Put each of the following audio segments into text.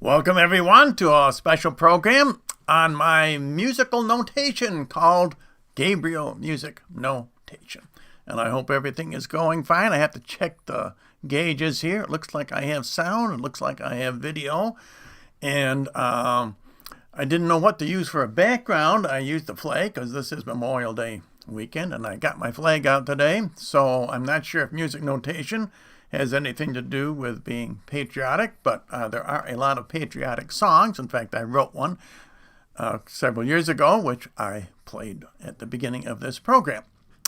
Welcome everyone to a special program on my musical notation called Gabriel Music Notation. And I hope everything is going fine. I have to check the gauges here. It looks like I have sound. It looks like I have video. And I didn't know what to use for a background. I used the flag because this is Memorial Day weekend and I got my flag out today. So I'm not sure if music notation has anything to do with being patriotic, but there are a lot of patriotic songs. In fact, I wrote one several years ago, which I played at the beginning of this program.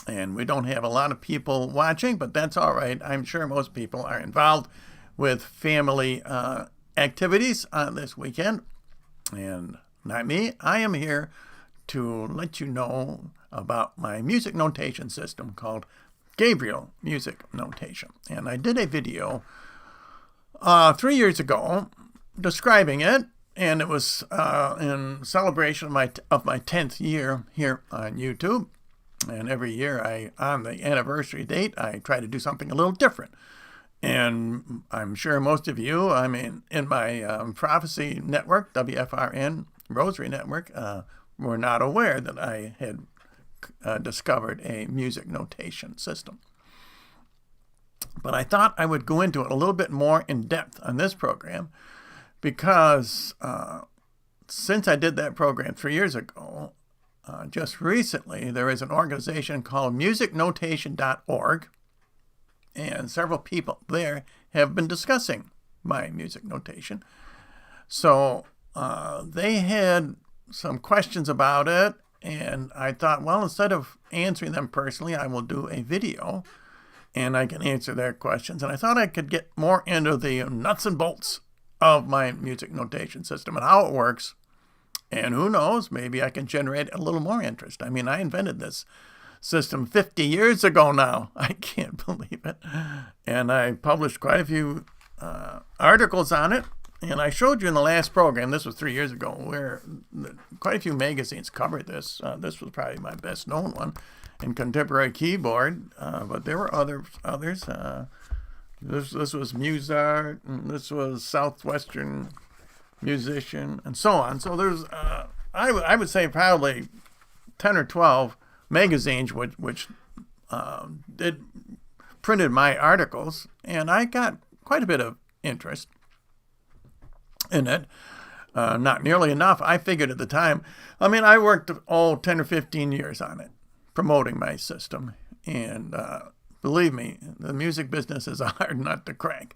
And we don't have a lot of people watching, but that's all right. I'm sure most people are involved with family activities on this weekend. And not me. I am here to let you know about my music notation system called Gabriel Music Notation. And I did a video 3 years ago describing it, and it was in celebration of my 10th year here on YouTube. And every year, on the anniversary date, I try to do something a little different. And I'm sure most of you, in my Prophecy Network, WFRN Rosary Network, were not aware that I had discovered a music notation system. But I thought I would go into it a little bit more in depth on this program because since I did that program 3 years ago, just recently there is an organization called musicnotation.org, and several people there have been discussing my music notation. So they had some questions about it, and I thought, well, instead of answering them personally, I will do a video and I can answer their questions. And I thought I could get more into the nuts and bolts of my music notation system and how it works. And who knows, maybe I can generate a little more interest. I invented this system 50 years ago now. I can't believe it. And I published quite a few articles on it. And I showed you in the last program, this was 3 years ago, where quite a few magazines covered this. This was probably my best known one in contemporary keyboard, but there were others. This was Musart, and this was Southwestern Musician, and so on. So there's, I would say probably 10 or 12 magazines which printed my articles, and I got quite a bit of interest in it. Not nearly enough, I figured at the time. I worked 10 or 15 years on it, promoting my system. And believe me, the music business is a hard nut to crack.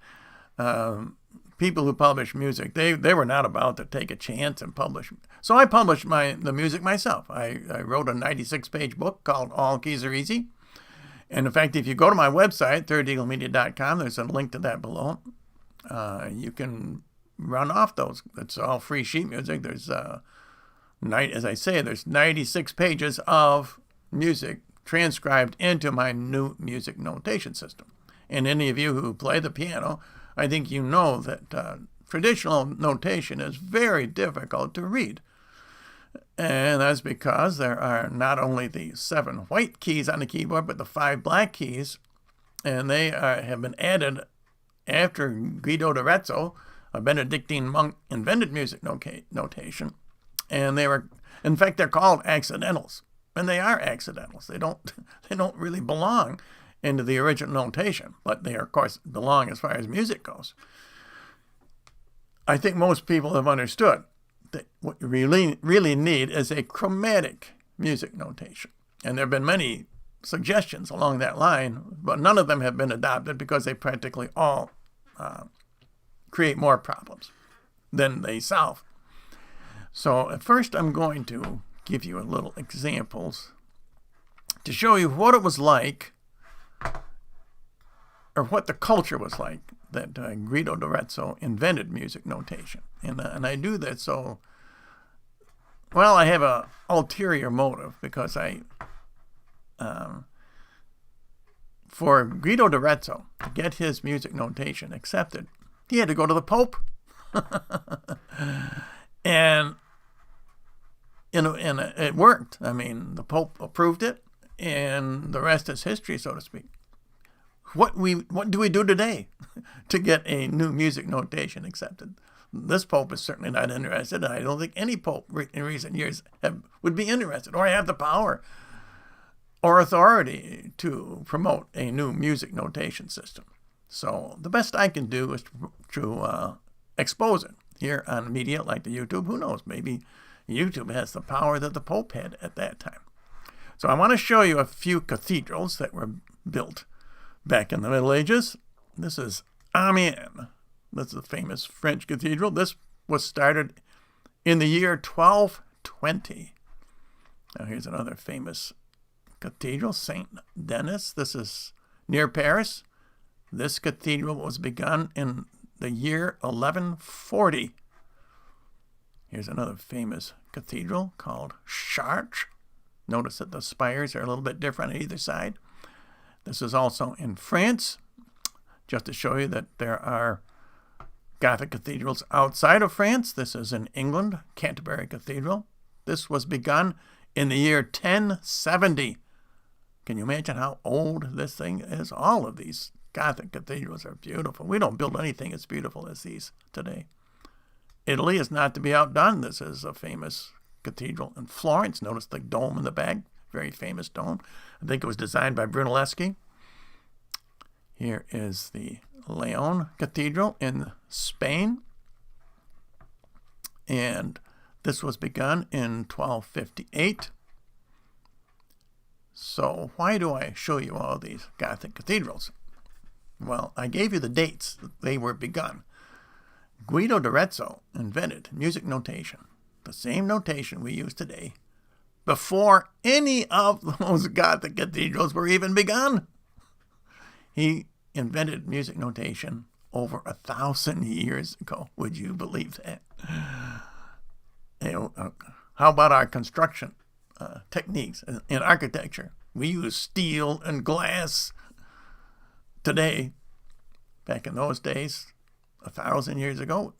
People who publish music, they were not about to take a chance and publish. So I published the music myself. I wrote a 96-page book called All Keys Are Easy. And in fact, if you go to my website, thirdeaglemedia.com, there's a link to that below. You can run off those. It's all free sheet music. There's as I say, there's 96 pages of music transcribed into my new music notation system. And any of you who play the piano, I think you know that traditional notation is very difficult to read. And that's because there are not only the 7 white keys on the keyboard, but the 5 black keys. And they have been added after Guido d'Arezzo, a Benedictine monk, invented music notation, and in fact, they're called accidentals, and they are accidentals. They don't really belong into the original notation, but they, of course, belong as far as music goes. I think most people have understood that what you really need is a chromatic music notation, and there have been many suggestions along that line, but none of them have been adopted because they practically all create more problems than they solve. So at first I'm going to give you a little examples to show you what it was like, or what the culture was like that Guido d'Arezzo invented music notation. And I do that so, well, I have an ulterior motive because for Guido d'Arezzo to get his music notation accepted, he had to go to the Pope. and it worked. The Pope approved it, and the rest is history, so to speak. What do we do today to get a new music notation accepted? This pope is certainly not interested, and I don't think any pope in recent years would be interested or have the power or authority to promote a new music notation system. So the best I can do is to expose it here on media like the YouTube. Who knows? Maybe YouTube has the power that the Pope had at that time. So I want to show you a few cathedrals that were built back in the Middle Ages. This is Amiens. This is a famous French cathedral. This was started in the year 1220. Now here's another famous cathedral, Saint Denis. This is near Paris. This cathedral was begun in the year 1140. Here's another famous cathedral called Chartres. Notice that the spires are a little bit different on either side. This is also in France, just to show you that there are Gothic cathedrals outside of France. This is in England, Canterbury Cathedral. This was begun in the year 1070. Can you imagine how old this thing is? All of these Gothic cathedrals are beautiful. We don't build anything as beautiful as these today. Italy is not to be outdone. This is a famous cathedral in Florence. Notice the dome in the back. Very famous dome. I think it was designed by Brunelleschi. Here is the Leon Cathedral in Spain. And this was begun in 1258. So why do I show you all these Gothic cathedrals? Well, I gave you the dates that they were begun. Guido d'Arezzo invented music notation, the same notation we use today, before any of those Gothic cathedrals were even begun. He invented music notation over 1,000 years ago. Would you believe that? How about our construction techniques in architecture? We use steel and glass today. Back in those days, 1,000 years ago,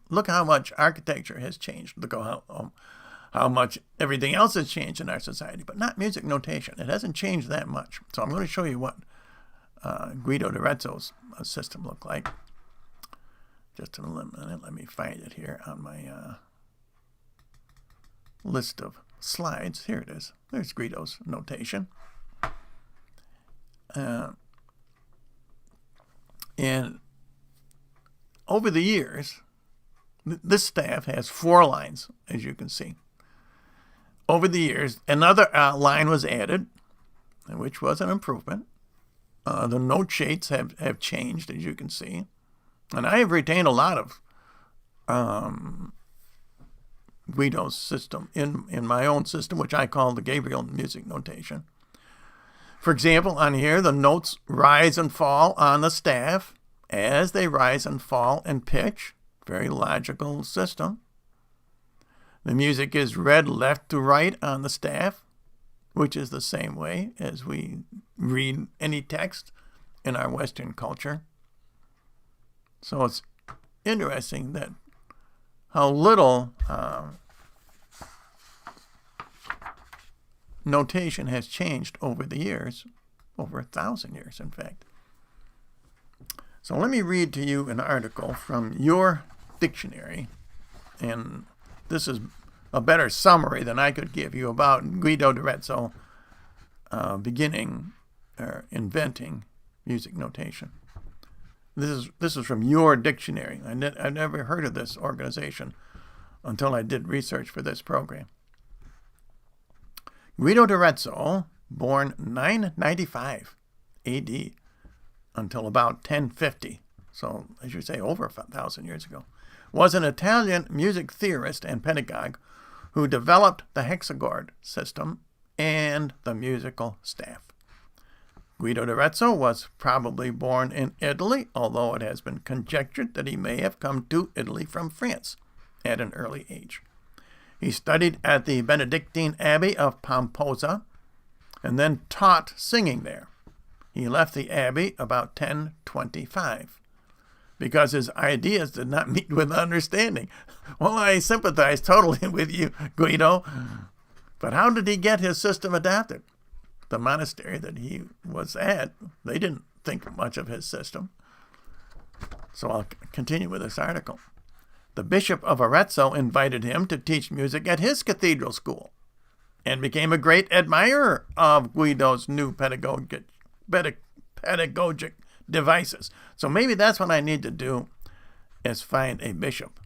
look how much architecture has changed. Look how much everything else has changed in our society, but not music notation. It hasn't changed that much. So I'm going to show you what Guido d'Arezzo's system looked like. Just in a minute, let me find it here on my list of slides. Here it is. There's Guido's notation. And over the years, this staff has 4 lines, as you can see. Over the years, another line was added, which was an improvement. The note shapes have changed, as you can see. And I have retained a lot of Guido's system in my own system, which I call the Gabriel music notation. For example, on here, the notes rise and fall on the staff as they rise and fall in pitch. Very logical system. The music is read left to right on the staff, which is the same way as we read any text in our Western culture. So it's interesting that how little notation has changed over the years, over 1,000 years, in fact. So let me read to you an article from your dictionary, and this is a better summary than I could give you about Guido d'Arezzo inventing music notation. This is from your dictionary. I never heard of this organization until I did research for this program. Guido d'Arezzo, born 995 AD until about 1050, so as you say, over 1,000 years ago, was an Italian music theorist and pedagogue who developed the hexachord system and the musical staff. Guido d'Arezzo was probably born in Italy, although it has been conjectured that he may have come to Italy from France at an early age. He studied at the Benedictine Abbey of Pomposa and then taught singing there. He left the abbey about 1025 because his ideas did not meet with understanding. Well, I sympathize totally with you, Guido. But how did he get his system adapted? The monastery that he was at, they didn't think much of his system. So I'll continue with this article. The Bishop of Arezzo invited him to teach music at his cathedral school and became a great admirer of Guido's new pedagogic devices. So maybe that's what I need to do, is find a bishop,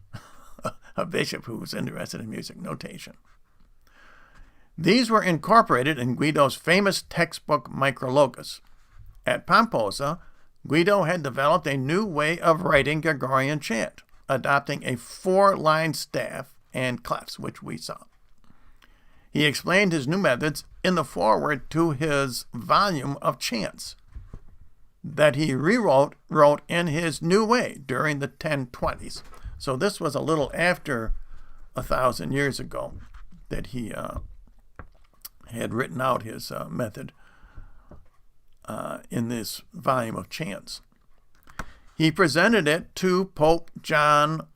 a bishop who was interested in music notation. These were incorporated in Guido's famous textbook Micrologus. At Pomposa, Guido had developed a new way of writing Gregorian chant, adopting a 4-line staff and clefs, which we saw. He explained his new methods in the foreword to his volume of chants that he wrote in his new way during the 1020s. So this was a little after 1,000 years ago that he had written out his method in this volume of chants. He presented it to Pope John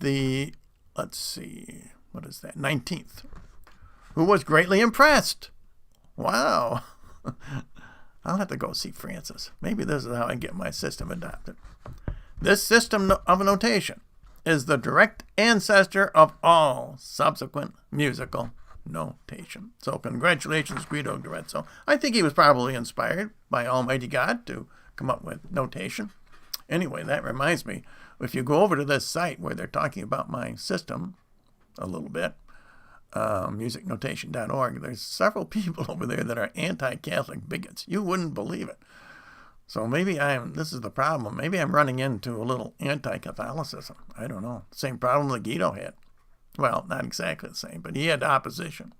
the, 19th, who was greatly impressed. Wow. I'll have to go see Francis. Maybe this is how I get my system adopted. This system of notation is the direct ancestor of all subsequent musical notation. So congratulations, Guido d'Arezzo. I think he was probably inspired by Almighty God to come up with notation. Anyway, that reminds me, if you go over to this site where they're talking about my system a little bit, musicnotation.org, there's several people over there that are anti-Catholic bigots. You wouldn't believe it. So maybe this is the problem. Maybe I'm running into a little anti-Catholicism. I don't know. Same problem that Guido had. Well, not exactly the same, but he had opposition.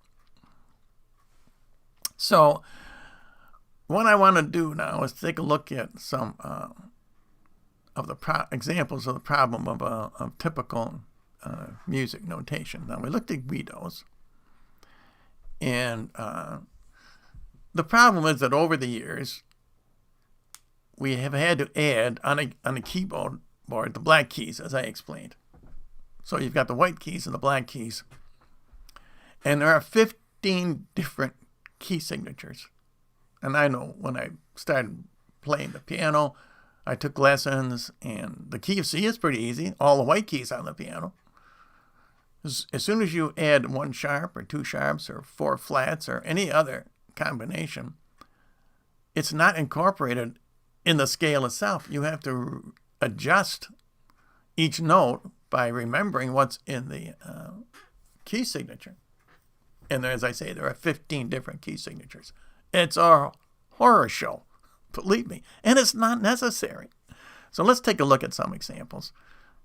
So what I want to do now is take a look at some of the examples of the problem of typical music notation. Now, we looked at Guido's, and the problem is that over the years, we have had to add on a keyboard the black keys, as I explained. So you've got the white keys and the black keys, and there are 15 different key signatures. And I know when I started playing the piano, I took lessons, and the key of C is pretty easy. All the white keys on the piano. As soon as you add 1 sharp or 2 sharps or 4 flats or any other combination, it's not incorporated in the scale itself. You have to adjust each note by remembering what's in the key signature. And there, as I say, there are 15 different key signatures. It's a horror show, believe me, and it's not necessary. So let's take a look at some examples,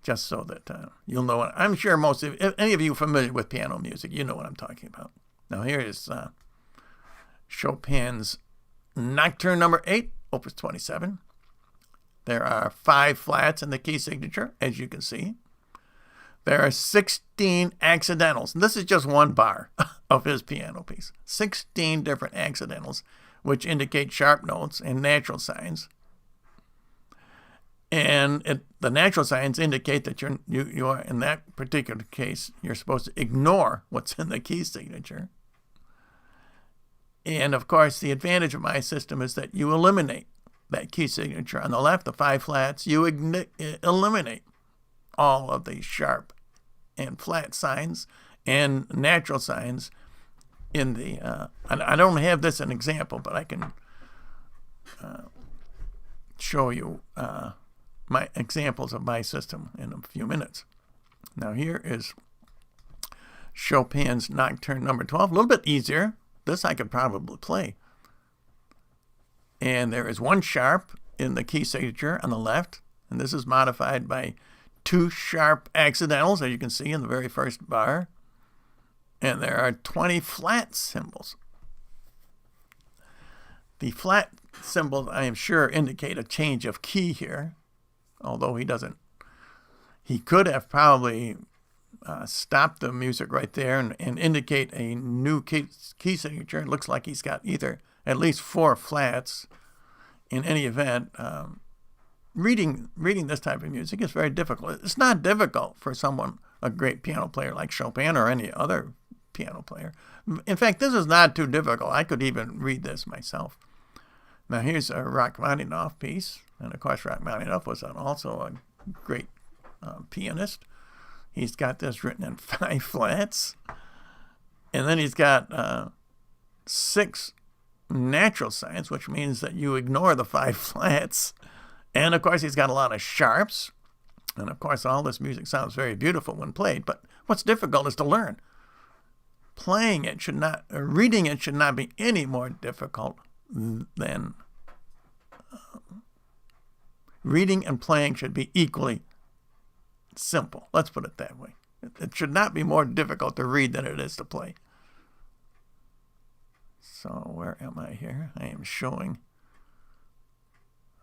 just so that you'll know what I'm sure most of if any of you familiar with piano music, you know what I'm talking about. Now here is Chopin's Nocturne Number 8, Opus 27. There are 5 flats in the key signature, as you can see. There are 16 accidentals. And this is just one bar of his piano piece. 16 different accidentals, which indicate sharp notes and natural signs. And the natural signs indicate that you are, in that particular case, you're supposed to ignore what's in the key signature. And, of course, the advantage of my system is that you eliminate that key signature. On the left, the 5 flats, you eliminate all of the sharp and flat signs and natural signs in the... I don't have this an example, but I can show you my examples of my system in a few minutes. Now here is Chopin's Nocturne Number 12, a little bit easier. This I could probably play. And there is 1 sharp in the key signature on the left, and this is modified by 2 sharp accidentals, as you can see in the very first bar. And there are 20 flat symbols. The flat symbols, I am sure, indicate a change of key here, although he doesn't. He could have probably stopped the music right there and indicate a new key signature. It looks like he's got either at least 4 flats. In any event, reading this type of music is very difficult. It's not difficult for someone, a great piano player like Chopin or any other piano player. In fact, this is not too difficult. I could even read this myself. Now here's a Rachmaninoff piece, and of course Rachmaninoff was also a great pianist. he's got this written in 5 flats. And then he's got 6 natural signs, which means that you ignore the 5 flats. And, of course, he's got a lot of sharps. And, of course, all this music sounds very beautiful when played. But what's difficult is to learn. Reading it should not be any more difficult than reading and playing should be equally simple. Let's put it that way. It should not be more difficult to read than it is to play. So where am I here? I am showing.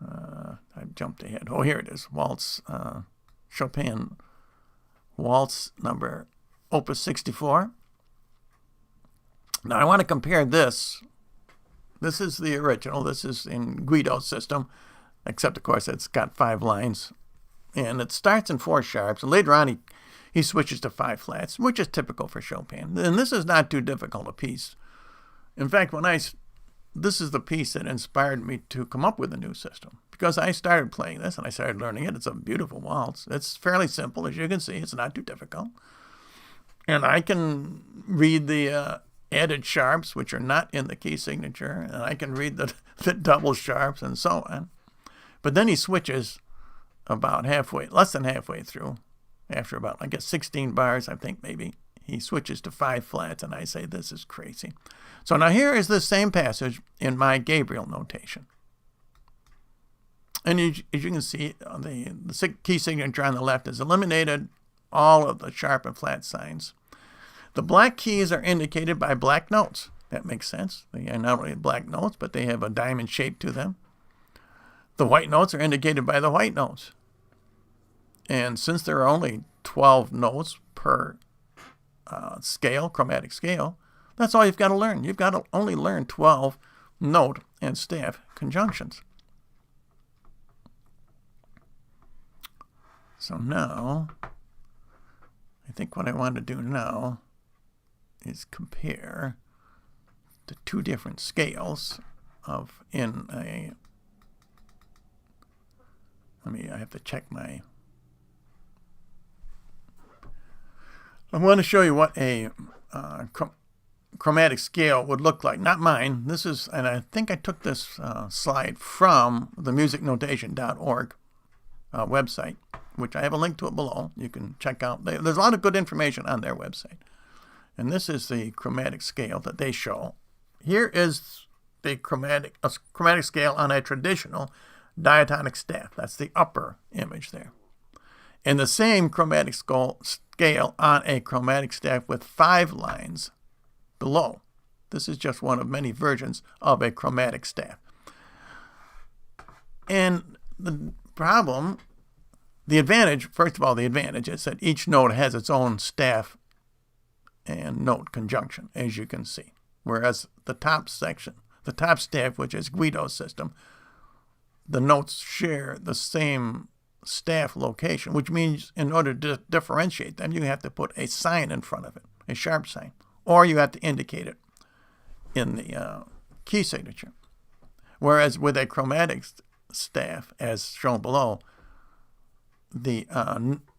I've jumped ahead. Oh, here it is. Waltz, Chopin, Waltz number Opus 64. Now I want to compare this. This is the original. This is in Guido's system, except of course it's got 5 lines, and it starts in 4 sharps. And later on, he switches to 5 flats, which is typical for Chopin. And this is not too difficult a piece. In fact, this is the piece that inspired me to come up with a new system, because I started playing this and I started learning it. It's a beautiful waltz. It's fairly simple, as you can see. It's not too difficult, and I can read the added sharps, which are not in the key signature, and I can read the double sharps and so on. But then he switches about less than halfway through, after about, I guess, 16 bars, I think maybe, he switches to 5 flats, and I say, this is crazy. So now here is the same passage in my Gabriel notation. And as you can see, the key signature on the left is eliminated, all of the sharp and flat signs. The black keys are indicated by black notes. That makes sense. They are not only black notes, but they have a diamond shape to them. The white notes are indicated by the white notes. And since there are only 12 notes per scale, chromatic scale, that's all you've got to learn. You've got to only learn 12 note and staff conjunctions. So now, I think what I want to do now is compare the 2 different scales I have to check my. I want to show you what a chromatic scale would look like. Not mine. This is, and I think I took this slide from the musicnotation.org website, which I have a link to it below. You can check out. There's a lot of good information on their website. And this is the chromatic scale that they show. Here is the chromatic scale on a traditional diatonic staff. That's the upper image there. And the same chromatic scale on a chromatic staff with 5 lines below. This is just one of many versions of a chromatic staff. And the advantage, first of all, the advantage is that each note has its own staff and note conjunction, as you can see. Whereas the top staff, which is Guido's system, the notes share the same staff location, which means in order to differentiate them, you have to put a sign in front of it, a sharp sign, or you have to indicate it in the key signature. Whereas with a chromatic staff, as shown below, the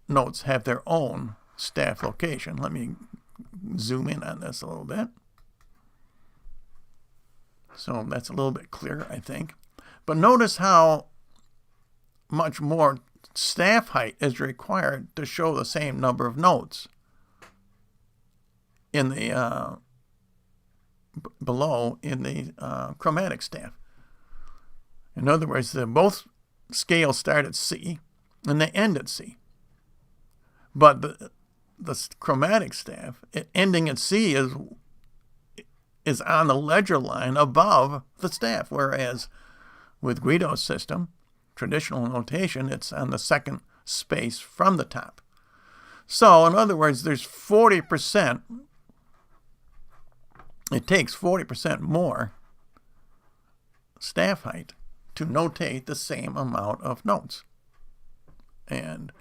notes have their own staff location. Let me zoom in on this a little bit. So that's a little bit clearer, I think. But notice how much more staff height is required to show the same number of notes in the below in the chromatic staff. In other words, both scales start at C and they end at C. But the chromatic staff, ending at C, is on the ledger line above the staff, whereas with Guido's system, traditional notation, it's on the second space from the top. So, in other words, there's 40%, it takes 40% more staff height to notate the same amount of notes. And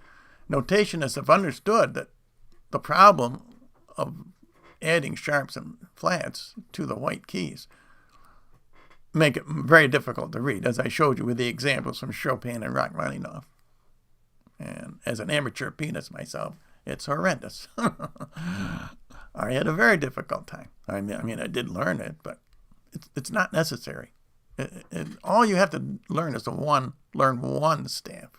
notationists have understood that the problem of adding sharps and flats to the white keys make it very difficult to read, as I showed you with the examples from Chopin and Rachmaninoff. And as an amateur pianist myself, It's horrendous. I had a very difficult time. I mean, I did learn it, but it's not necessary. All you have to learn is learn one staff.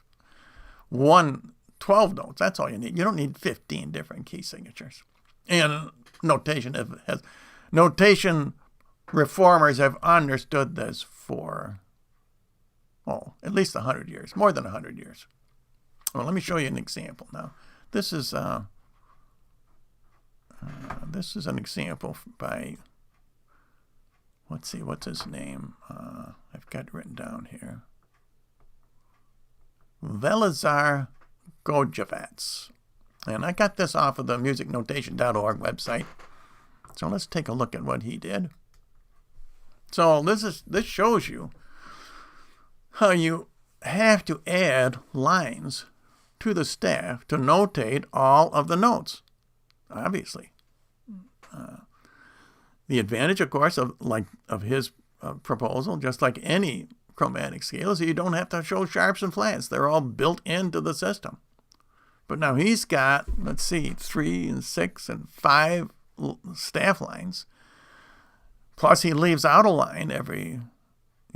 12 notes, that's all you need. You don't need 15 different key signatures. And notation reformers have understood this for, at least 100 years, more than 100 years. Well, let me show you an example now. This is an example by, let's see, what's his name? I've got it written down here. Velizar Gojevats. And I got this off of the musicnotation.org website. So let's take a look at what he did. So this shows you how you have to add lines to the staff to notate all of the notes, obviously. The advantage, of course, of his proposal, just like any chromatic scale, is that you don't have to show sharps and flats. They're all built into the system. But now he's got, let's see, 3 and 6 and 5 staff lines. Plus he leaves out a line he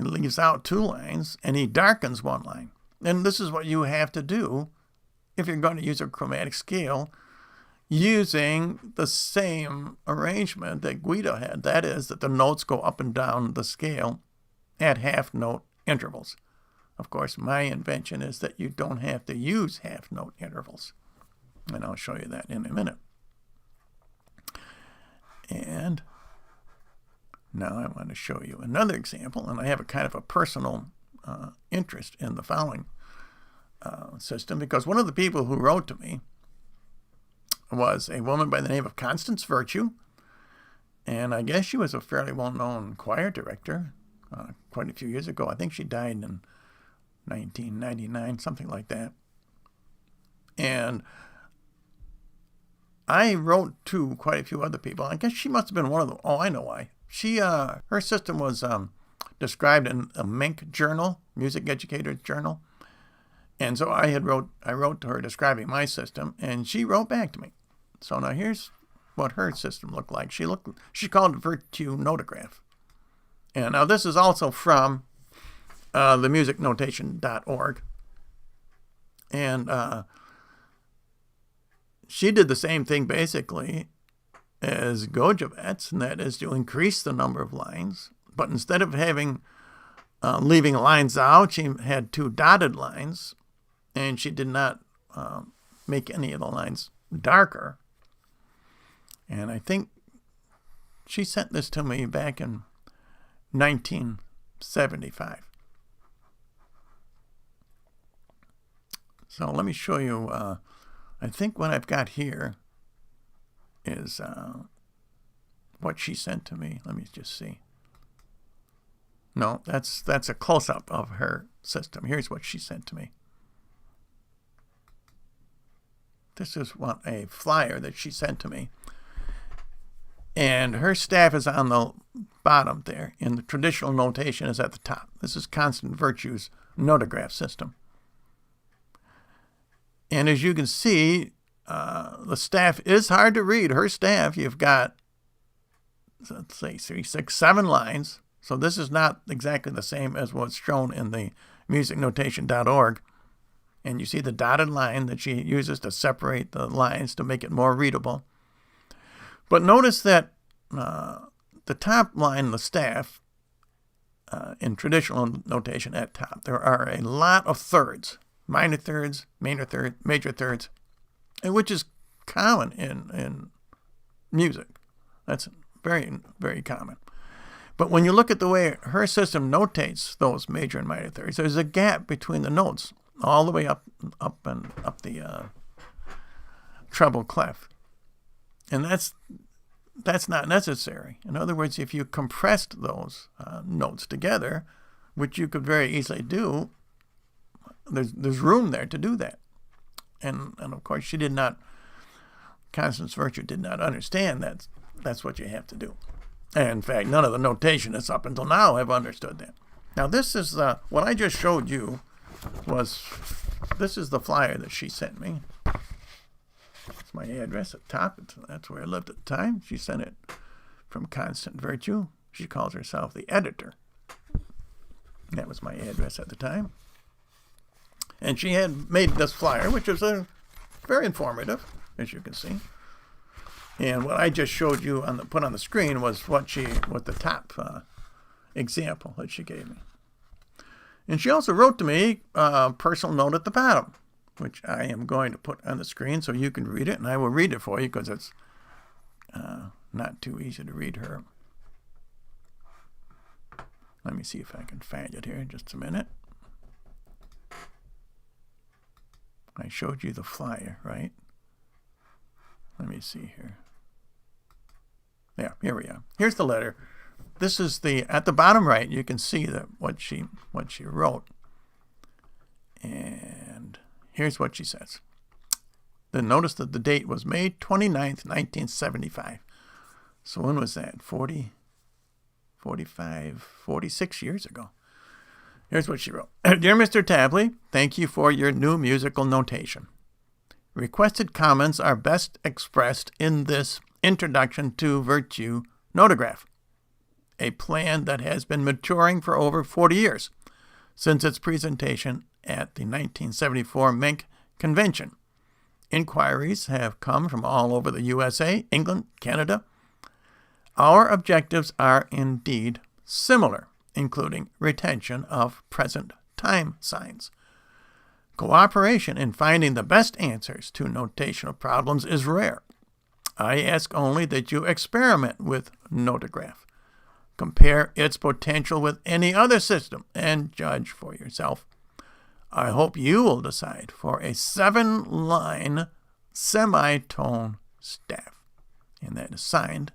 leaves out 2 lines, and he darkens 1 line. And this is what you have to do if you're going to use a chromatic scale using the same arrangement that Guido had. That is, that the notes go up and down the scale at half-note intervals. Of course, my invention is that you don't have to use half-note intervals. And I'll show you that in a minute. And now I want to show you another example, and I have a kind of a personal interest in the following system, because one of the people who wrote to me was a woman by the name of Constance Virtue, and I guess she was a fairly well-known choir director quite a few years ago. I think she died in 1999, something like that. And I wrote to quite a few other people. I guess she must have been one of them. Oh, I know why. Her system was described in a MINC journal, Music Educators Journal. And so I wrote to her describing my system, and she wrote back to me. So now here's what her system looked like. She called it Virtue Notograph. And now this is also from the musicnotation.org. And she did the same thing basically as Gojevats, and that is to increase the number of lines. But instead of leaving lines out, she had 2 dotted lines, and she did not make any of the lines darker. And I think she sent this to me back in 1975. So let me show you, I think what I've got here is what she sent to me. Let me just see. No, that's a close-up of her system. Here's what she sent to me. This is a flyer that she sent to me. And her staff is on the bottom there, and the traditional notation is at the top. This is Constant Virtue's notograph system. And as you can see, the staff is hard to read. Her staff, you've got, let's say, 3, 6, 7 lines. So this is not exactly the same as what's shown in the musicnotation.org. And you see the dotted line that she uses to separate the lines to make it more readable. But notice that the top line, the staff, in traditional notation at top, there are a lot of thirds, minor thirds, major thirds, which is common in music. That's very, very common. But when you look at the way her system notates those major and minor thirds, there's a gap between the notes all the way up the treble clef. And that's not necessary. In other words, if you compressed those notes together, which you could very easily do, there's room there to do that. And of course, Constance Virtue did not understand that that's what you have to do. And in fact, none of the notationists up until now have understood that. Now, this is what I just showed you this is the flyer that she sent me. my address at the top. That's where I lived at the time. She sent it from Constant Virtue. She calls herself the editor. That was my address at the time. And she had made this flyer, which was very informative, as you can see. And what I just showed you put on the screen was what the top example that she gave me. And she also wrote to me a personal note at the bottom, which I am going to put on the screen so you can read it, and I will read it for you because it's not too easy to read her. Let me see if I can find it here in just a minute. I showed you the flyer, right? Let me see here. Yeah, here we are. Here's the letter. This is at the bottom right, you can see what she wrote. And here's what she says. Then notice that the date was May 29th, 1975. So when was that? 46 years ago. Here's what she wrote. Dear Mr. Tabley, thank you for your new musical notation. Requested comments are best expressed in this Introduction to Virtue notograph, a plan that has been maturing for over 40 years since its presentation at the 1974 Menk Convention. Inquiries have come from all over the USA, England, Canada. Our objectives are indeed similar, including retention of present time signs. Cooperation in finding the best answers to notational problems is rare. I ask only that you experiment with Notograph. Compare its potential with any other system and judge for yourself. I hope you will decide for a 7-line semitone staff. And that is signed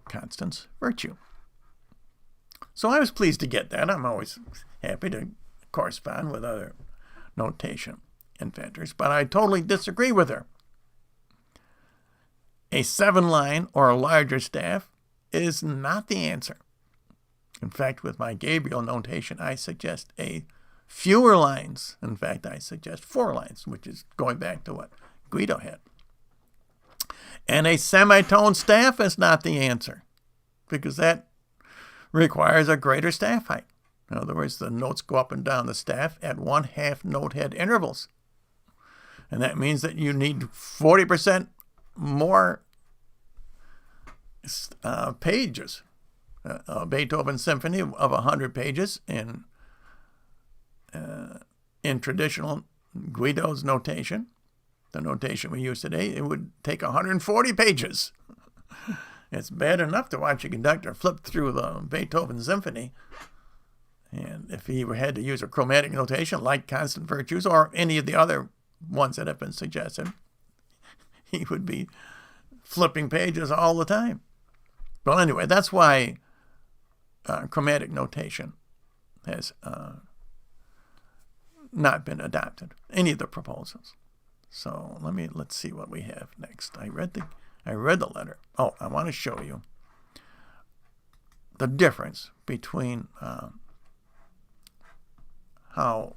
Constance Virtue. So I was pleased to get that. I'm always happy to correspond with other notation inventors, but I totally disagree with her. A 7-line or larger staff is not the answer. In fact, with my Gabriel notation, I suggest fewer lines. In fact, I suggest 4 lines, which is going back to what Guido had. And a semitone staff is not the answer, because that requires a greater staff height. In other words, the notes go up and down the staff at 1/2 note head intervals. And that means that you need 40% more pages. A Beethoven symphony of 100 pages in traditional Guido's notation, the notation we use today, it would take 140 pages. It's bad enough to watch a conductor flip through the Beethoven symphony. And if he had to use a chromatic notation like Constant Virtues or any of the other ones that have been suggested, he would be flipping pages all the time. Well, anyway, that's why chromatic notation has not been adopted, any of the proposals. So let's see what we have next. I read the letter. Oh, I want to show you the difference between how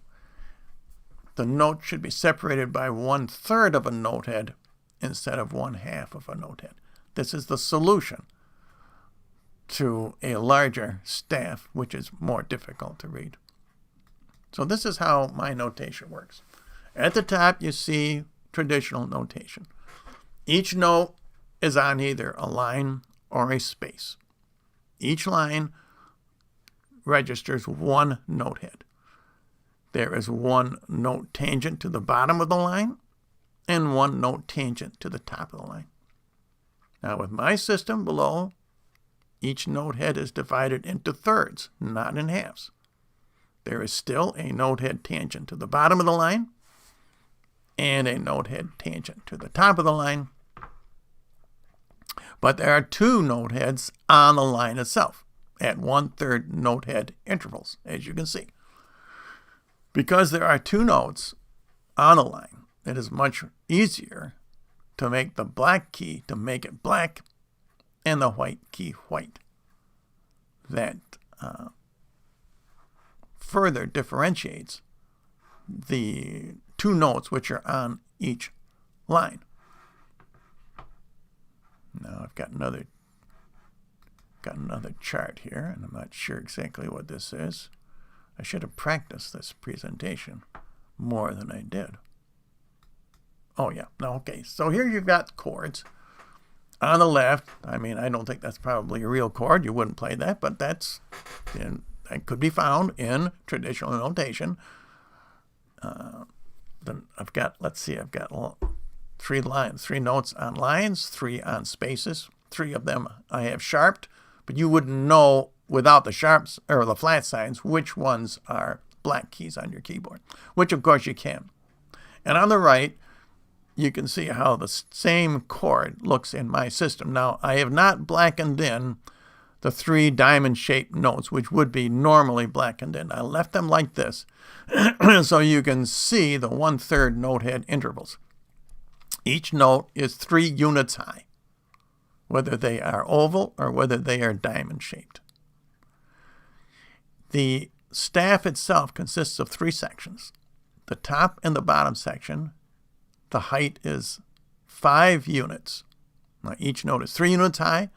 the note should be separated by 1/3 of a note head instead of 1/2 of a note head. This is the solution to a larger staff, which is more difficult to read. So this is how my notation works. At the top, you see traditional notation. Each note is on either a line or a space. Each line registers 1 note head. There is 1 note tangent to the bottom of the line and 1 note tangent to the top of the line. Now with my system below, each note head is divided into thirds, not in halves. There is still a note head tangent to the bottom of the line and a note head tangent to the top of the line. But there are 2 note heads on the line itself at 1/3 note head intervals, as you can see. Because there are 2 notes on a line, it is much easier to make the black key to make it black and the white key white. That further differentiates the 2 notes which are on each line. Now I've got another chart here, and I'm not sure exactly what this is. I should have practiced this presentation more than I did. Oh yeah, no, okay. So here you've got chords. On the left, I mean, I don't think that's probably a real chord. You wouldn't play that, but that could be found in traditional notation. Then I've got, let's see, I've got 3 notes on lines, 3 on spaces. 3 of them I have sharped, but you wouldn't know without the sharps or the flat signs which ones are black keys on your keyboard, which of course you can. And on the right, you can see how the same chord looks in my system. Now, I have not blackened in the 3 diamond-shaped notes, which would be normally blackened in. I left them like this so you can see the 1/3 note head intervals. Each note is 3 units high, whether they are oval or whether they are diamond-shaped. The staff itself consists of 3 sections. The top and the bottom section, the height is 5 units. Now, each note is 3 units high.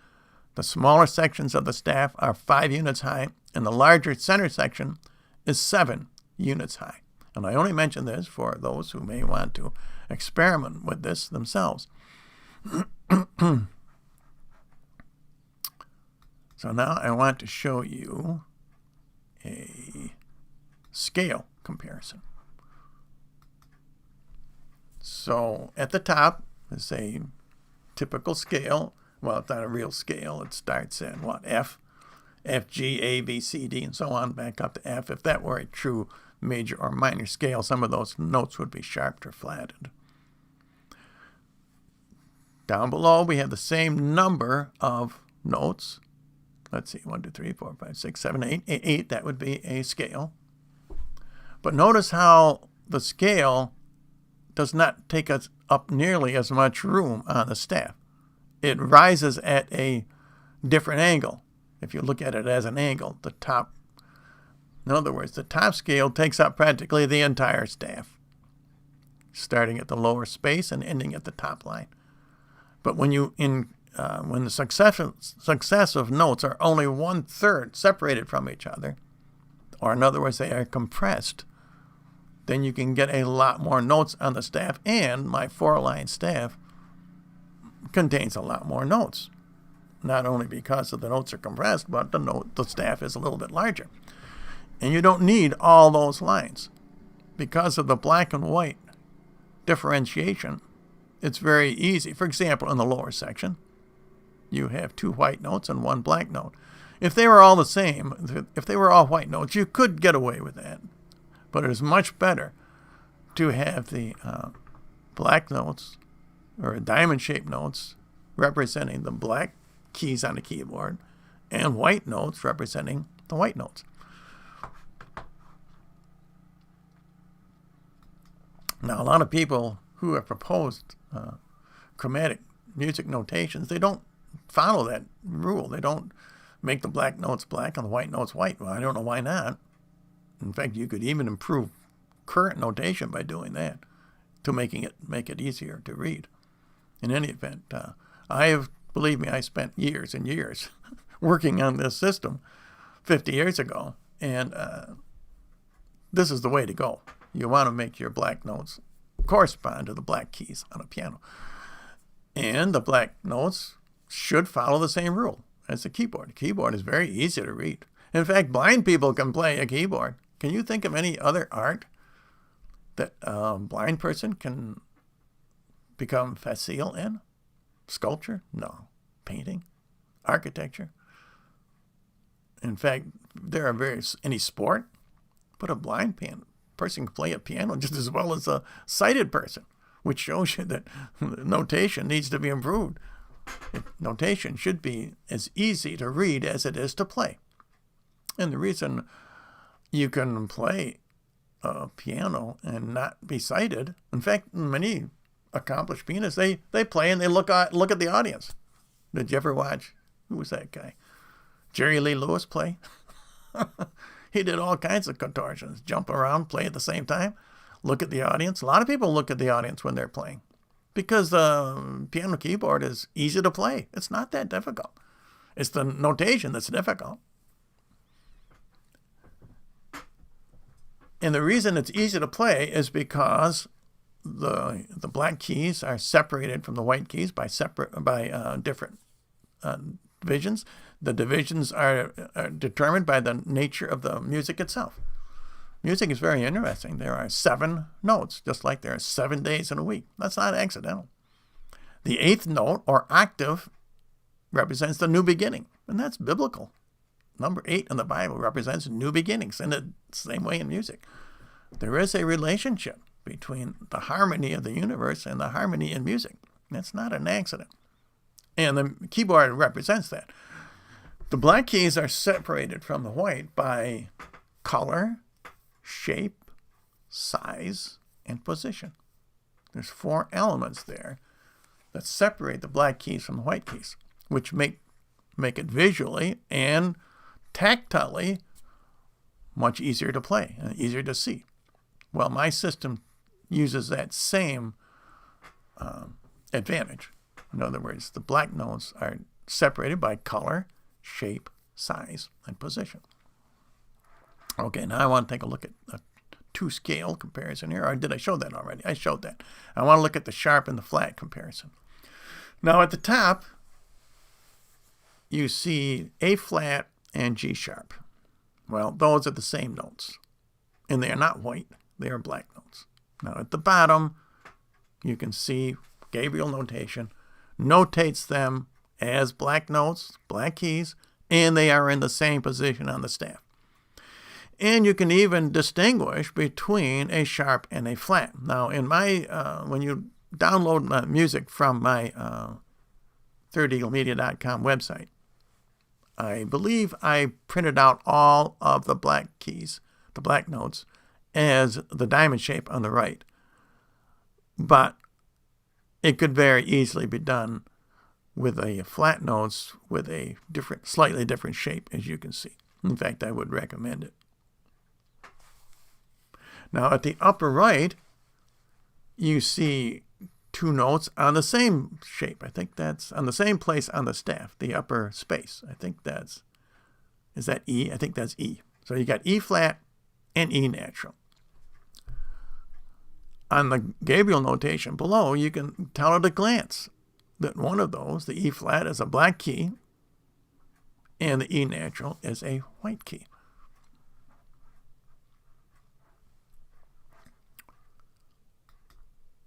The smaller sections of the staff are 5 units high, and the larger center section is 7 units high. And I only mention this for those who may want to experiment with this themselves. So now I want to show you a scale comparison. So at the top is a typical scale. Well, it's not a real scale. It starts in what? F, G, A, B, C, D, and so on, back up to F. If that were a true major or minor scale, some of those notes would be sharped or flattened. Down below, we have the same number of notes. Let's see, 1, 2, 3, 4, 5, 6, 7, 8. 8, that would be a scale. But notice how the scale does not take us up nearly as much room on the staff. It rises at a different angle. If you look at it as an angle, the top, in other words, the top scale takes up practically the entire staff, starting at the lower space and ending at the top line. But when when the successive notes are only 1/3 separated from each other, or in other words, they are compressed, then you can get a lot more notes on the staff, and my 4-line staff contains a lot more notes. Not only because of the notes are compressed, but the staff is a little bit larger. And you don't need all those lines. Because of the black and white differentiation, it's very easy. For example, in the lower section, you have 2 white notes and 1 black note. If they were all the same, if they were all white notes, you could get away with that. But it is much better to have the black notes or diamond-shaped notes representing the black keys on the keyboard and white notes representing the white notes. Now, a lot of people who have proposed chromatic music notations, they don't follow that rule. They don't make the black notes black and the white notes white. Well, I don't know why not. In fact, you could even improve current notation by doing that to make it easier to read. In any event, believe me, I spent years and years working on this system 50 years ago, and this is the way to go. You want to make your black notes correspond to the black keys on a piano. And the black notes should follow the same rule as the keyboard. The keyboard is very easy to read. In fact, blind people can play a keyboard. Can you think of any other art that a blind person can become facile in? Sculpture? No. Painting? Architecture? In fact, there are any sport, but a blind person can play a piano just as well as a sighted person, which shows you that notation needs to be improved. Notation should be as easy to read as it is to play. And the reason you can play a piano and not be sighted, in fact, many accomplished pianists, they play and they look at the audience. Did you ever watch, who was that guy? Jerry Lee Lewis play? He did all kinds of contortions, jump around, play at the same time, look at the audience. A lot of people look at the audience when they're playing. because the piano keyboard is easy to play. It's not that difficult. It's the notation that's difficult. And the reason it's easy to play is because the black keys are separated from the white keys by different divisions. The divisions are determined by the nature of the music itself. Music is very interesting. There are 7 notes, just like there are 7 days in a week. That's not accidental. The 8th note, or octave, represents the new beginning, and that's biblical. Number 8 in the Bible represents new beginnings, in the same way in music. There is a relationship between the harmony of the universe and the harmony in music. That's not an accident. And the keyboard represents that. The black keys are separated from the white by color, shape, size, and position. There's 4 elements there that separate the black keys from the white keys, which make it visually and tactilely much easier to play and easier to see. Well, my system uses that same advantage. In other words, the black notes are separated by color, shape, size, and position. Okay, now I want to take a look at a 2-scale comparison here. Or did I show that already? I showed that. I want to look at the sharp and the flat comparison. Now at the top, you see A flat and G sharp. Well, those are the same notes. And they are not white. They are black notes. Now at the bottom, you can see Gabriel notation notates them as black notes, black keys, and they are in the same position on the staff. And you can even distinguish between a sharp and a flat. Now, in my when you download my music from my thirdeaglemedia.com website, I believe I printed out all of the black keys, the black notes, as the diamond shape on the right. But it could very easily be done with a flat notes with a slightly different shape, as you can see. In fact, I would recommend it. Now, at the upper right, you see 2 notes on the same shape. I think that's on the same place on the staff, the upper space. I think is that E? I think that's E. So you got E flat and E natural. On the Gabriel notation below, you can tell at a glance that one of those, the E flat, is a black key, and the E natural is a white key.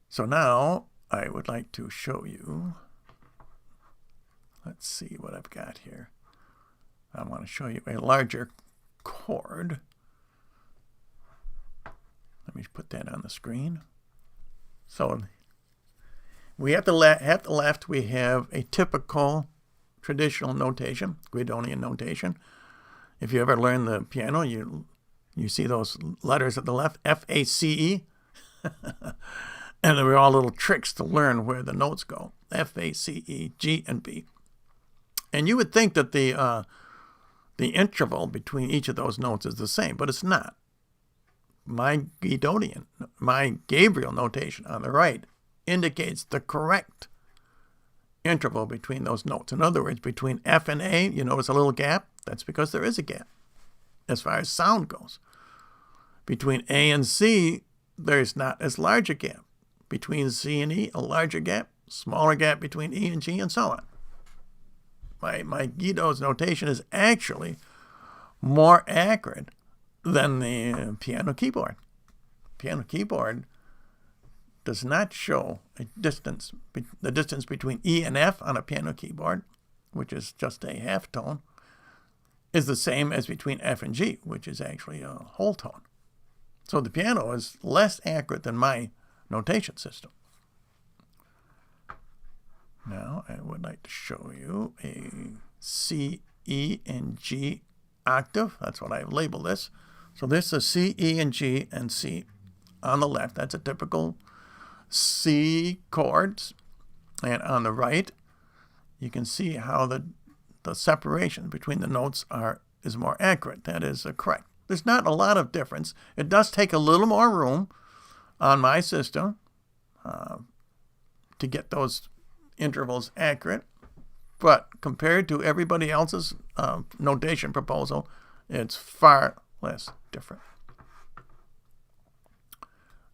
So now I would like to show you, let's see what I've got here. I want to show you a larger chord. Let me put that on the screen. So we have at the left, we have a typical traditional notation, Guidonian notation. If you ever learn the piano, you see those letters at the left, F-A-C-E. And there were all little tricks to learn where the notes go, F-A-C-E, G, and B. And you would think that the interval between each of those notes is the same, but it's not. My Gabriel notation on the right indicates the correct interval between those notes. In other words, between F and A, you notice a little gap? That's because there is a gap as far as sound goes. Between A and C, there's not as large a gap. Between C and E, a larger gap, smaller gap between E and G, and so on. My Guido's notation is actually more accurate than the piano keyboard. Piano keyboard does not show a distance. The distance between E and F on a piano keyboard, which is just a half tone, is the same as between F and G, which is actually a whole tone. So the piano is less accurate than my notation system. Now I would like to show you a C, E, and G octave. That's what I've labeled this. So this is C, E, and G, and C on the left. That's a typical C chords. And on the right, you can see how the separation between the notes is more accurate. That is correct. There's not a lot of difference. It does take a little more room on my system to get those intervals accurate. But compared to everybody else's notation proposal, it's far less different.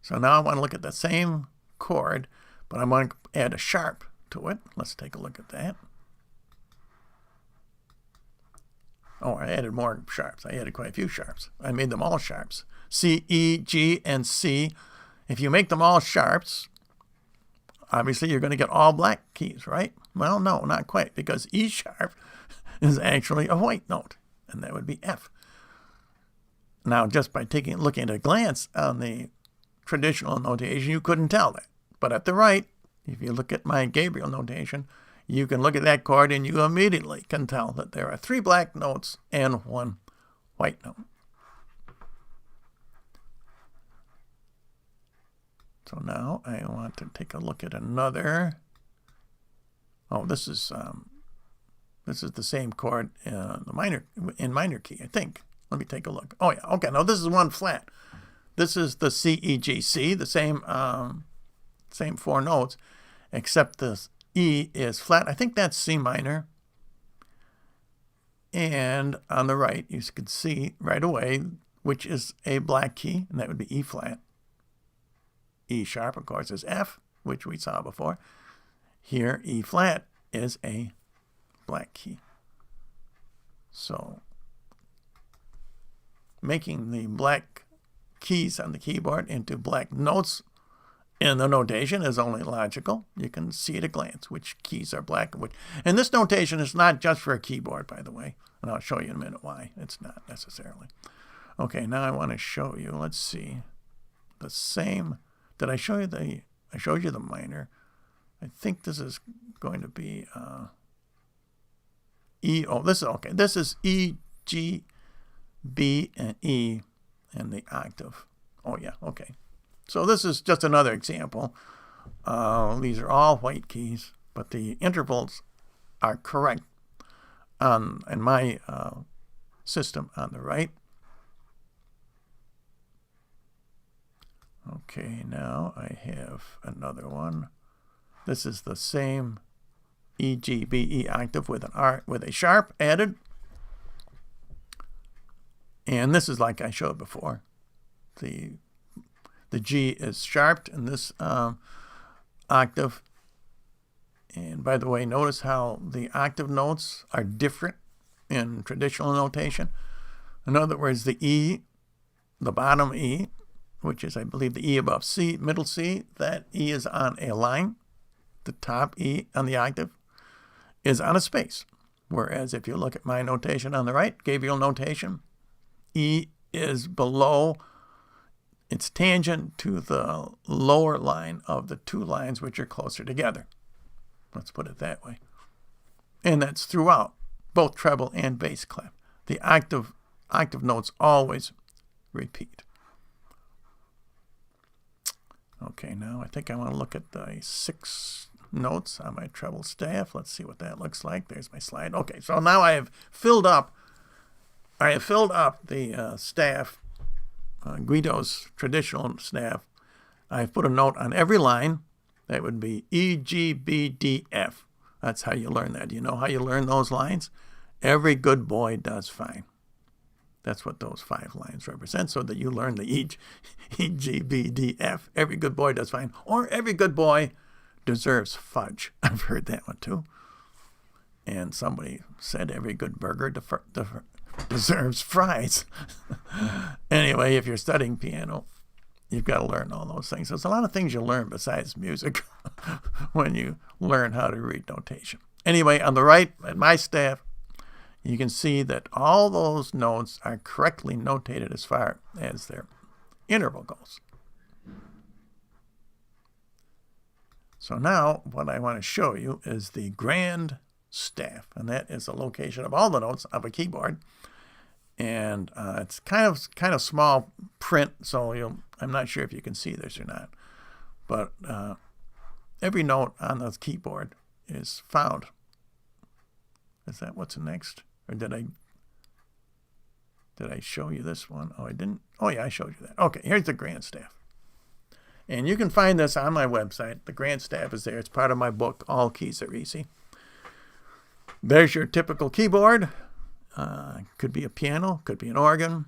So now I want to look at the same chord, but I want to add a sharp to it. Let's take a look at that. Oh, I added more sharps. I added quite a few sharps. I made them all sharps. C, E, G, and C. If you make them all sharps, obviously you're going to get all black keys, right? Well, no, not quite, because E sharp is actually a white note, and that would be F. Now, just by looking at a glance on the traditional notation, you couldn't tell that. But at the right, if you look at my Gabriel notation, you can look at that chord and you immediately can tell that there are 3 black notes and 1 white note. So now I want to take a look at another. Oh, this is the same chord in minor key, I think. Let me take a look. Oh yeah, okay. Now this is 1 flat. This is the C, E, G, C, the same 4 notes, except the E is flat. I think that's C minor. And on the right, you can see right away which is a black key, and that would be E flat. E sharp, of course, is F, which we saw before. Here, E flat is a black key. So, making the black keys on the keyboard into black notes in the notation is only logical. You can see at a glance which keys are black and which. And this notation is not just for a keyboard, by the way. And I'll show you in a minute why. It's not necessarily. Okay, now I want to show you, let's see, the same. Did I show you I showed you the minor. I think this is going to be E. Oh, this is okay. This is E, G, B, and E, and the octave. Oh, yeah, okay. So this is just another example. These are all white keys, but the intervals are correct in my system on the right. Okay, now I have another one. This is the same E, G, B, E octave with an R with a sharp added. And this is like I showed before. The G is sharped in this octave. And by the way, notice how the octave notes are different in traditional notation. In other words, the E, the bottom E, which is, I believe, the E above C, middle C, that E is on a line. The top E on the octave is on a space. Whereas if you look at my notation on the right, Gabriel notation, E is below, it's tangent to the lower line of the 2 lines which are closer together. Let's put it that way. And that's throughout, both treble and bass clef. The octave notes always repeat. Okay, now I think I want to look at the 6 notes on my treble staff. Let's see what that looks like. There's my slide. Okay, so now I have filled up the staff, Guido's traditional staff. I've put a note on every line. That would be E, G, B, D, F. That's how you learn that. Do you know how you learn those lines? Every good boy does fine. That's what those 5 lines represent, so that you learn the E, G, B, D, F. Every good boy does fine. Or every good boy deserves fudge. I've heard that one too. And somebody said every good burger deserves fries. Anyway, if you're studying piano, you've got to learn all those things. There's a lot of things you learn besides music when you learn how to read notation. Anyway, on the right, at my staff, you can see that all those notes are correctly notated as far as their interval goes. So now what I want to show you is the grand staff, and that is the location of all the notes of a keyboard. And it's kind of small print, so I'm not sure if you can see this or not. But every note on the keyboard is found. Is that what's next? Or did I show you this one? Oh, I didn't. Oh, yeah, I showed you that. Okay, here's the grand staff. And you can find this on my website. The grant staff is there. It's part of my book, All Keys Are Easy. There's your typical keyboard. Could be a piano, could be an organ,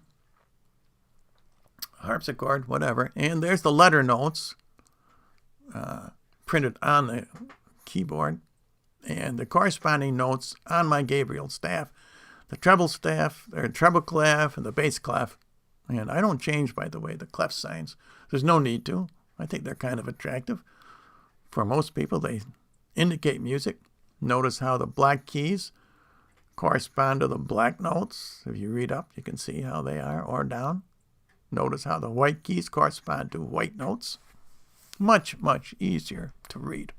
harpsichord, whatever. And there's the letter notes printed on the keyboard and the corresponding notes on my Gabriel staff, the treble staff, or treble clef, and the bass clef. And I don't change, by the way, the clef signs. There's no need to. I think they're kind of attractive. For most people, they indicate music. Notice how the black keys correspond to the black notes. If you read up, you can see how they are, or down. Notice how the white keys correspond to white notes. Much, much easier to read.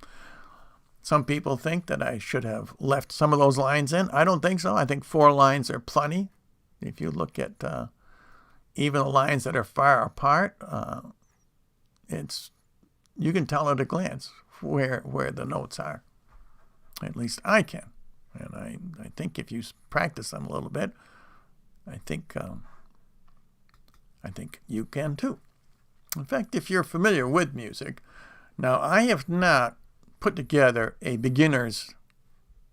Some people think that I should have left some of those lines in. I don't think so. I think 4 lines are plenty. If you look at even the lines that are far apart, you can tell at a glance where the notes are. At least I can. And I think if you practice them a little bit, I think you can too. In fact, if you're familiar with music, now I have not put together a beginner's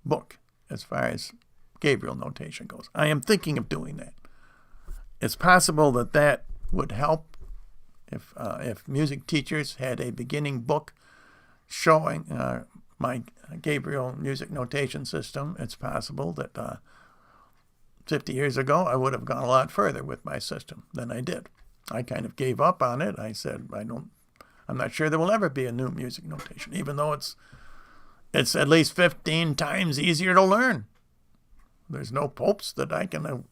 book as far as Gabriel notation goes. I am thinking of doing that. It's possible that would help if music teachers had a beginning book showing my Gabriel music notation system. It's possible that 50 years ago I would have gone a lot further with my system than I did. I kind of gave up on it. I said, I'm not sure there will ever be a new music notation, even though it's at least 15 times easier to learn. There's no popes that I can,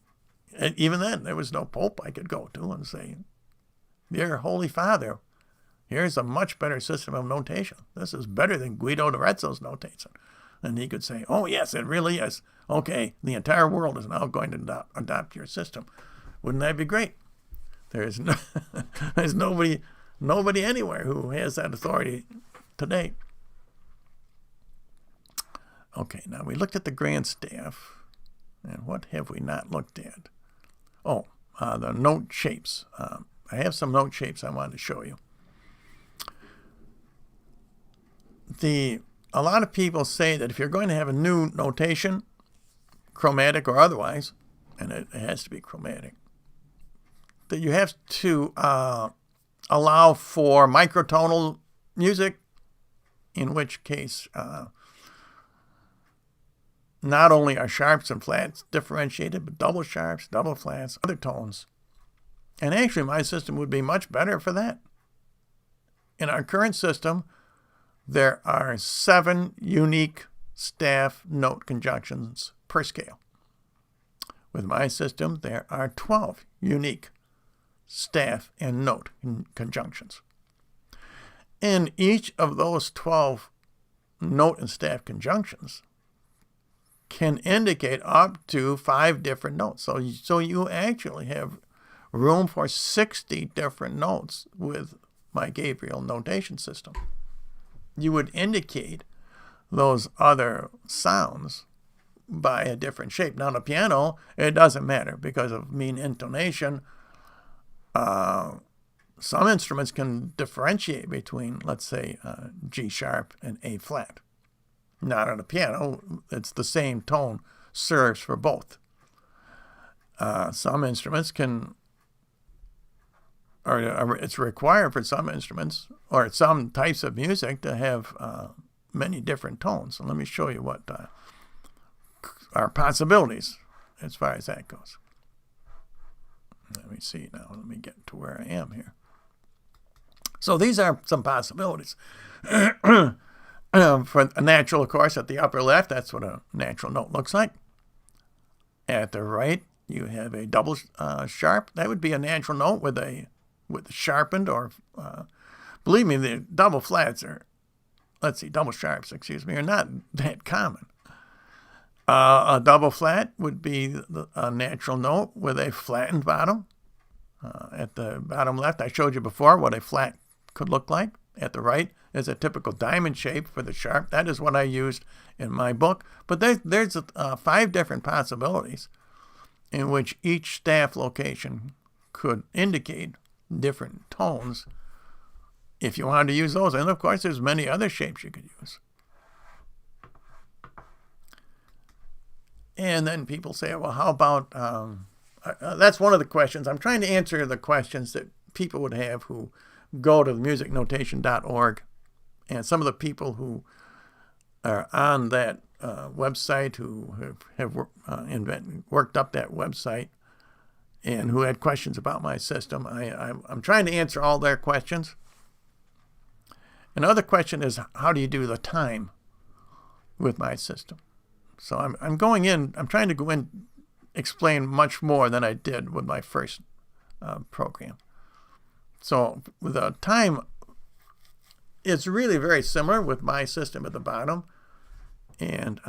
even then, there was no pope I could go to and say, Dear Holy Father, here's a much better system of notation. This is better than Guido d'Arezzo's notation. And he could say, oh, yes, it really is. Okay, the entire world is now going to adopt your system. Wouldn't that be great? There's nobody anywhere who has that authority today. Okay, now we looked at the grand staff. And what have we not looked at? Oh, the note shapes. I have some note shapes I wanted to show you. A lot of people say that if you're going to have a new notation, chromatic or otherwise, and it has to be chromatic, that you have to allow for microtonal music, in which case not only are sharps and flats differentiated, but double sharps, double flats, other tones. And actually, my system would be much better for that. In our current system, there are 7 unique staff note conjunctions per scale. With my system, there are 12 unique staff and note conjunctions. And each of those 12 note and staff conjunctions can indicate up to 5 different notes. So you actually have room for 60 different notes with my Gabriel notation system. You would indicate those other sounds by a different shape. Now, on a piano, it doesn't matter because of mean intonation. Some instruments can differentiate between, let's say, G sharp and A flat. Not on a piano. It's the same tone serves for both. Some instruments can, or it's required for some instruments or some types of music to have many different tones. So let me show you what are possibilities as far as that goes. Let me see now. Let me get to where I am here. So these are some possibilities. For a natural, of course, at the upper left, that's what a natural note looks like. At the right, you have a double sharp. That would be a natural note with sharpened or, believe me, the double flats double sharps, are not that common. A double flat would be a natural note with a flattened bottom. At the bottom left, I showed you before what a flat could look like. At the right is a typical diamond shape for the sharp. That is what I used in my book. But there's 5 different possibilities in which each staff location could indicate different tones if you wanted to use those. And of course, there's many other shapes you could use. And then people say, well, how about, that's one of the questions. I'm trying to answer the questions that people would have who go to musicnotation.org. And some of the people who are on that website, who have worked up that website, and who had questions about my system, I'm trying to answer all their questions. Another question is, how do you do the time with my system? So I'm trying to go in, explain much more than I did with my first program. So with the time, it's really very similar with my system at the bottom, and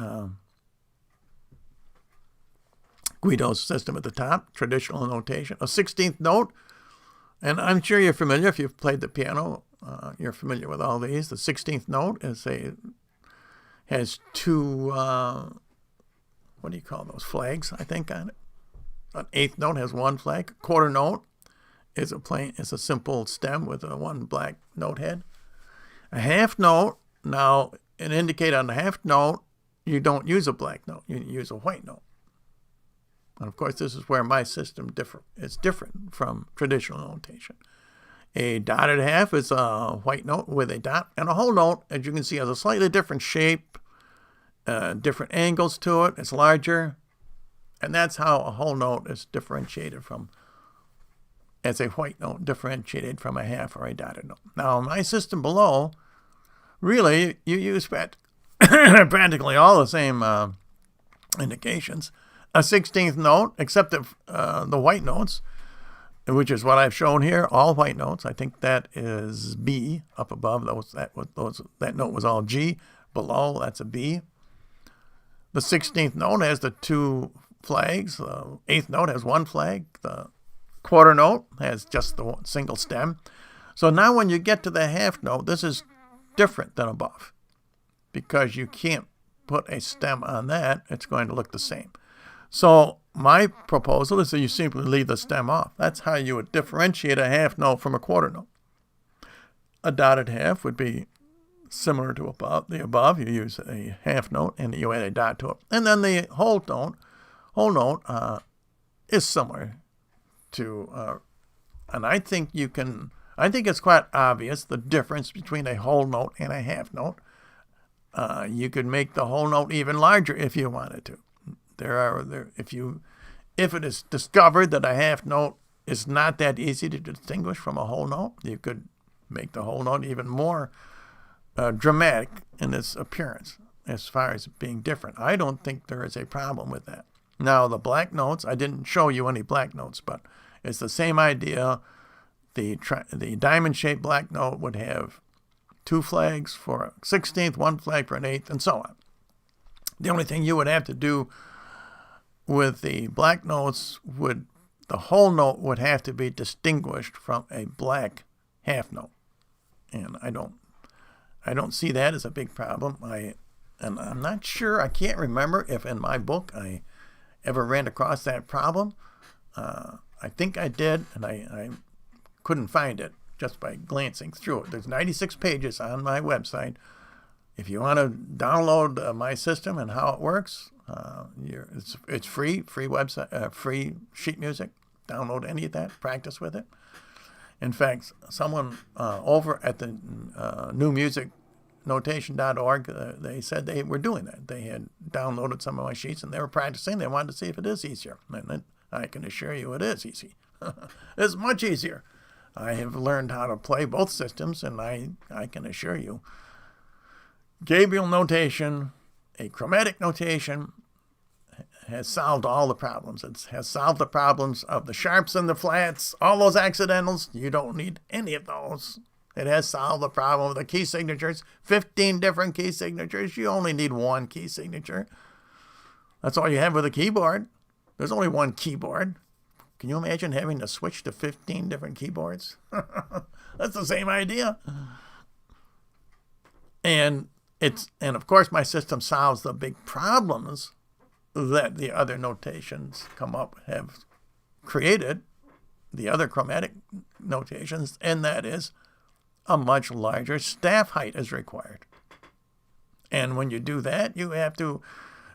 Guido's system at the top, traditional notation, a 16th note. And I'm sure you're familiar, if you've played the piano, you're familiar with all these. The 16th note has two, what do you call those, flags, I think, on it. An 8th note has one flag. A quarter note is a simple stem with one black note head. A half note, now, an indicator on the half note, you don't use a black note, you use a white note. And of course, this is where my system is different from traditional notation. A dotted half is a white note with a dot, and a whole note, as you can see, has a slightly different shape, different angles to it. It's larger, and that's how a whole note is differentiated from, as a white note, differentiated from a half or a dotted note. Now, my system below, really, you use practically all the same indications. A 16th note, except the white notes, which is what I've shown here, all white notes. I think that is B up above. That note was all G. Below, that's a B. The 16th note has the two flags. The 8th note has one flag. The quarter note has just the one single stem. So now when you get to the half note, this is different than above, because you can't put a stem on that. It's going to look the same. So my proposal is that you simply leave the stem off. That's how you would differentiate a half note from a quarter note. A dotted half would be similar to the above. You use a half note and you add a dot to it. And then the whole note is similar to, and I think it's quite obvious the difference between a whole note and a half note. You could make the whole note even larger if you wanted to. If it is discovered that a half note is not that easy to distinguish from a whole note, you could make the whole note even more dramatic in its appearance as far as being different. I don't think there is a problem with that. Now, the black notes, I didn't show you any black notes, but it's the same idea. The diamond-shaped black note would have two flags for a 16th, one flag for an 8th, and so on. The only thing you would have to do with the black notes the whole note would have to be distinguished from a black half note. And I don't see that as a big problem. And I'm not sure, I can't remember if in my book I ever ran across that problem. I think I did, and I couldn't find it just by glancing through it. There's 96 pages on my website. If you want to download my system and how it works, it's free website, free sheet music. Download any of that, practice with it. In fact, someone over at the newmusicnotation.org, they said they were doing that. They had downloaded some of my sheets and they were practicing. They wanted to see if it is easier. And I can assure you it is easy. It's much easier. I have learned how to play both systems, and I can assure you, Gabriel notation, a chromatic notation, has solved all the problems. It has solved the problems of the sharps and the flats, all those accidentals. You don't need any of those. It has solved the problem of the key signatures, 15 different key signatures. You only need one key signature. That's all you have with a keyboard. There's only one keyboard. Can you imagine having to switch to 15 different keyboards? That's the same idea. And of course my system solves the big problems that the other notations have created, the other chromatic notations, and that is a much larger staff height is required. And when you do that, you have to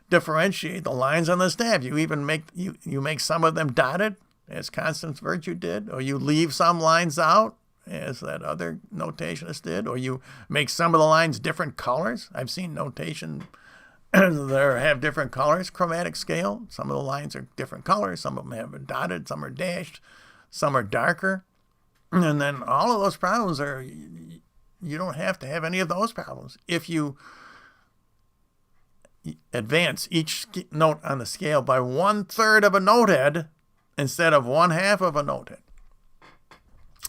differentiate the lines on the staff. You even make you make some of them dotted, as Constance Virtue did, or you leave some lines out, as that other notationist did, or you make some of the lines different colors. I've seen notation that have different colors, chromatic scale. Some of the lines are different colors. Some of them have dotted, some are dashed, some are darker. And then all of those problems are, you don't have to have any of those problems if you advance each note on the scale by 1/3 of a note head instead of 1/2 of a note head.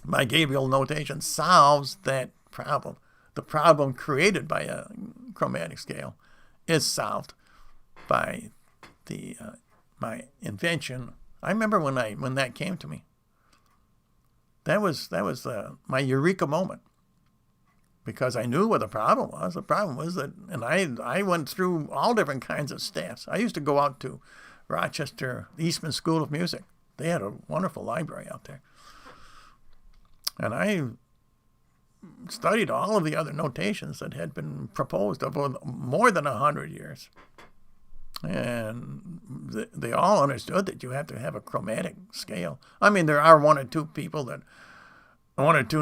My Gabriel notation solves that problem. The problem created by a chromatic scale is solved by the my invention. I remember when that came to me. That was my eureka moment, because I knew what the problem was. The problem was that, and I went through all different kinds of staffs. I used to go out to Rochester, Eastman School of Music. They had a wonderful library out there. And I studied all of the other notations that had been proposed over more than 100 years. And they all understood that you have to have a chromatic scale. I mean, there are one or two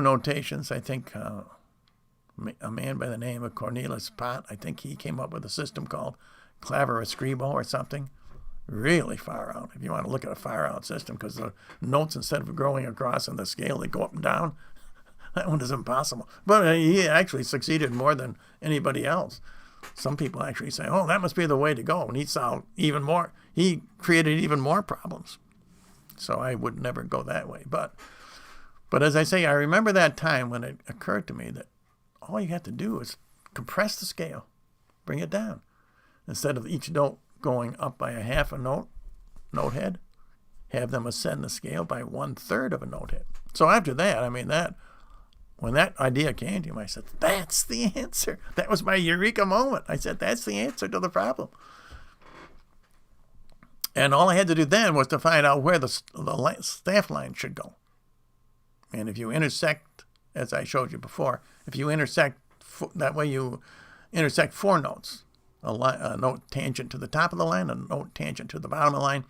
notations. I think a man by the name of Cornelius Pott, I think he came up with a system called Claveriscribo or something. Really far out, if you want to look at a far out system, because the notes, instead of going across on the scale, they go up and down. That one is impossible. But he actually succeeded more than anybody else. Some people actually say, oh, that must be the way to go. And he solved even more. He created even more problems. So I would never go that way. But as I say, I remember that time when it occurred to me that all you have to do is compress the scale, bring it down. Instead of each note going up by 1/2 a note head, have them ascend the scale by 1/3 of a note head. So after that, I mean, when that idea came to me, I said, that's the answer. That was my eureka moment. I said, that's the answer to the problem. And all I had to do then was to find out where the staff line should go. And if you intersect, as I showed you before, if you intersect, that way you intersect 4 notes. A note tangent to the top of the line, a note tangent to the bottom of the line,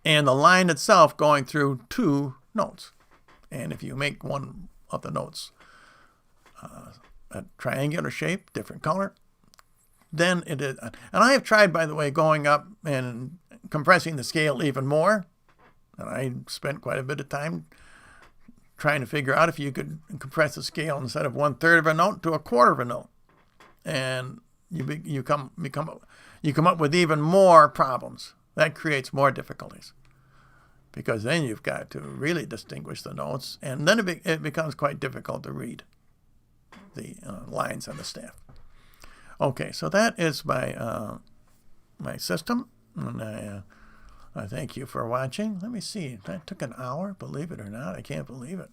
and the line itself going through 2 notes. And if you make one of the notes a triangular shape, different color, then it is. And I have tried, by the way, going up and compressing the scale even more. And I spent quite a bit of time trying to figure out if you could compress the scale instead of 1/3 of a note to 1/4 of a note. And you come up with even more problems. That creates more difficulties, because then you've got to really distinguish the notes, and then it becomes quite difficult to read the lines on the staff. Okay, so that is my my system, and I thank you for watching. Let me see, that took an hour, believe it or not. I can't believe it.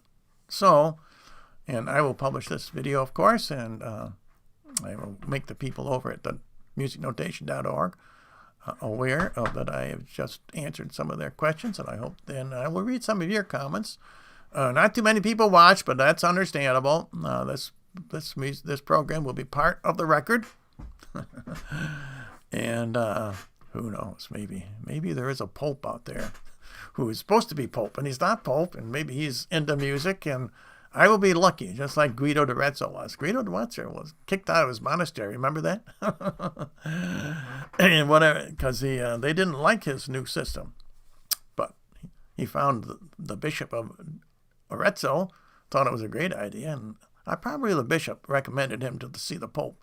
So, and I will publish this video, of course, and I will make the people over at the musicnotation.org aware of that I have just answered some of their questions, and I hope then I will read some of your comments. Not too many people watch, but that's understandable. This program will be part of the record, and who knows? Maybe there is a pope out there who is supposed to be pope, and he's not pope, and maybe he's into music, and I will be lucky, just like Guido d'Arezzo was. Guido d'Arezzo was kicked out of his monastery. Remember that? And whatever, because they didn't like his new system. But he found the bishop of Arezzo thought it was a great idea, and probably the bishop recommended him to see the Pope.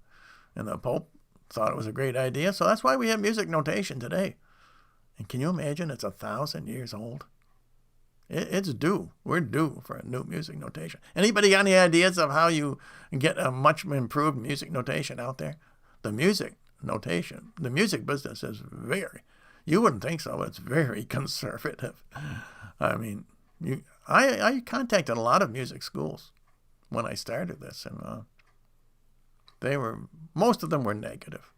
And the Pope thought it was a great idea, so that's why we have music notation today. And can you imagine it's 1,000 years old? It's due. We're due for a new music notation. Anybody got any ideas of how you get a much improved music notation out there? The music notation, the music business is you wouldn't think so, but it's very conservative. I mean, I contacted a lot of music schools when I started this, and most of them were negative.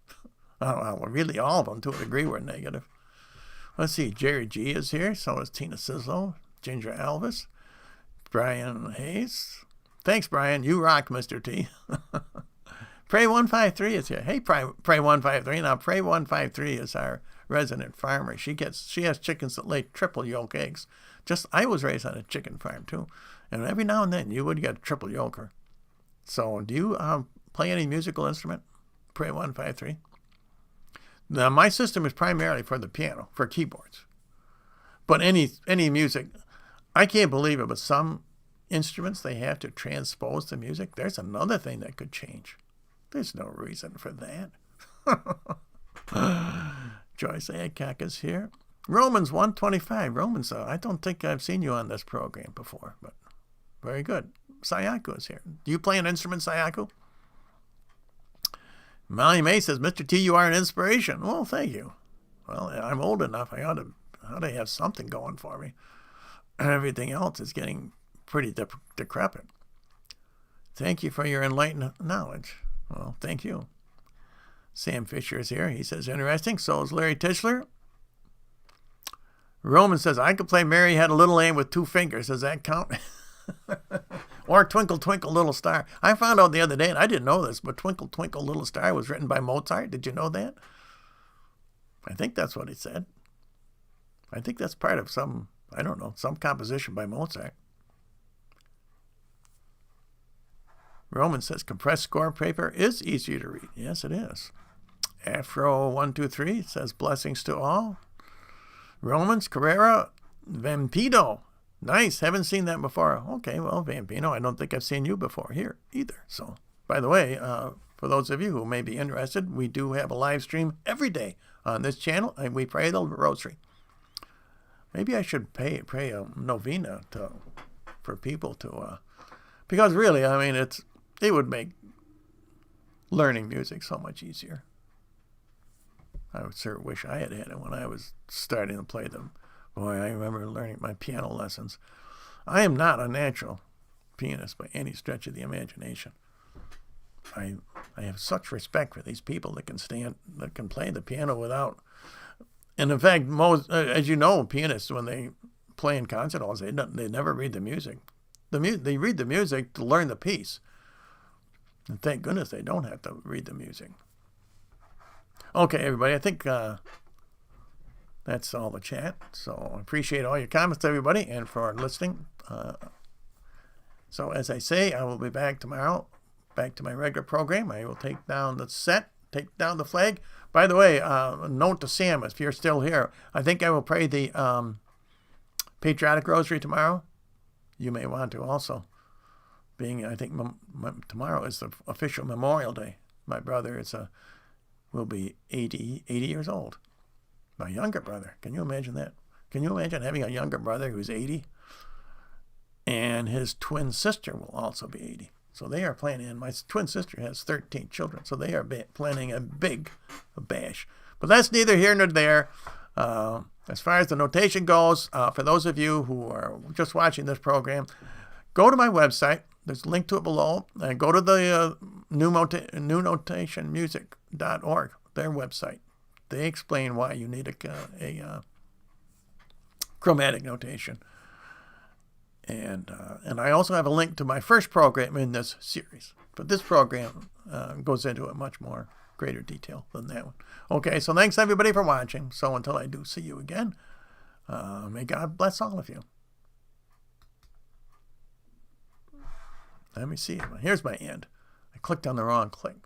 Really all of them, to a degree, were negative. Let's see, Jerry G is here, so is Tina Sislo, Ginger Elvis, Brian Hayes, Thanks, Brian. You rock, Mr. T. Pray153 is here. Hey, Pray153. Now, Pray153 is our resident farmer. She has chickens that lay triple yolk eggs. I was raised on a chicken farm, too. And every now and then, you would get a triple yolker. So, do you play any musical instrument? Pray153. Now, my system is primarily for the piano, for keyboards. But any music, I can't believe it, but some instruments, they have to transpose the music. There's another thing that could change. There's no reason for that. Joyce Adcock is here. Romans 125. Romans, I don't think I've seen you on this program before, but very good. Sayako is here. Do you play an instrument, Sayako? Molly May says, Mr. T, you are an inspiration. Well, thank you. Well, I'm old enough. I ought to have something going for me. Everything else is getting pretty decrepit. Thank you for your enlightened knowledge. Well, thank you. Sam Fisher is here. He says, interesting. So is Larry Tischler. Roman says, I could play Mary Had a Little Lamb with 2 fingers. Does that count? Or Twinkle, Twinkle, Little Star. I found out the other day, and I didn't know this, but Twinkle, Twinkle, Little Star was written by Mozart. Did you know that? I think that's what he said. I think that's part of some composition by Mozart. Roman says, compressed score paper is easier to read. Yes, it is. Afro123 says, blessings to all. Romans, Carrera, Vampino. Nice. Haven't seen that before. Okay, well, Vampino, I don't think I've seen you before here either. So, by the way, for those of you who may be interested, we do have a live stream every day on this channel, and we pray the rosary. Maybe I should pray a novena for people to, because really, I mean, it would make learning music so much easier. I would sure wish I had it when I was starting to play them. Boy, I remember learning my piano lessons. I am not a natural pianist by any stretch of the imagination. I have such respect for these people that can play the piano without. And in fact, most, as you know, pianists, when they play in concert halls, they never read the music. They read the music to learn the piece. And thank goodness they don't have to read the music. Okay, everybody, I think that's all the chat. So I appreciate all your comments, everybody, and for listening. So as I say, I will be back tomorrow, back to my regular program. I will take down the set, take down the flag. By the way, a note to Sam, if you're still here, I think I will pray the Patriotic Rosary tomorrow. You may want to also. I think tomorrow is the official Memorial Day. My brother will be 80 years old. My younger brother. Can you imagine that? Can you imagine having a younger brother who's 80? And his twin sister will also be 80. So they are planning, my twin sister has 13 children, so they are planning a big bash. But that's neither here nor there. As far as the notation goes, for those of you who are just watching this program, go to my website. There's a link to it below. And go to the newnotationmusic.org, their website. They explain why you need a chromatic notation. And I also have a link to my first program in this series. But this program goes into a much more greater detail than that one. Okay, so thanks everybody for watching. So until I do see you again, may God bless all of you. Let me see. Here's my end. I clicked on the wrong click.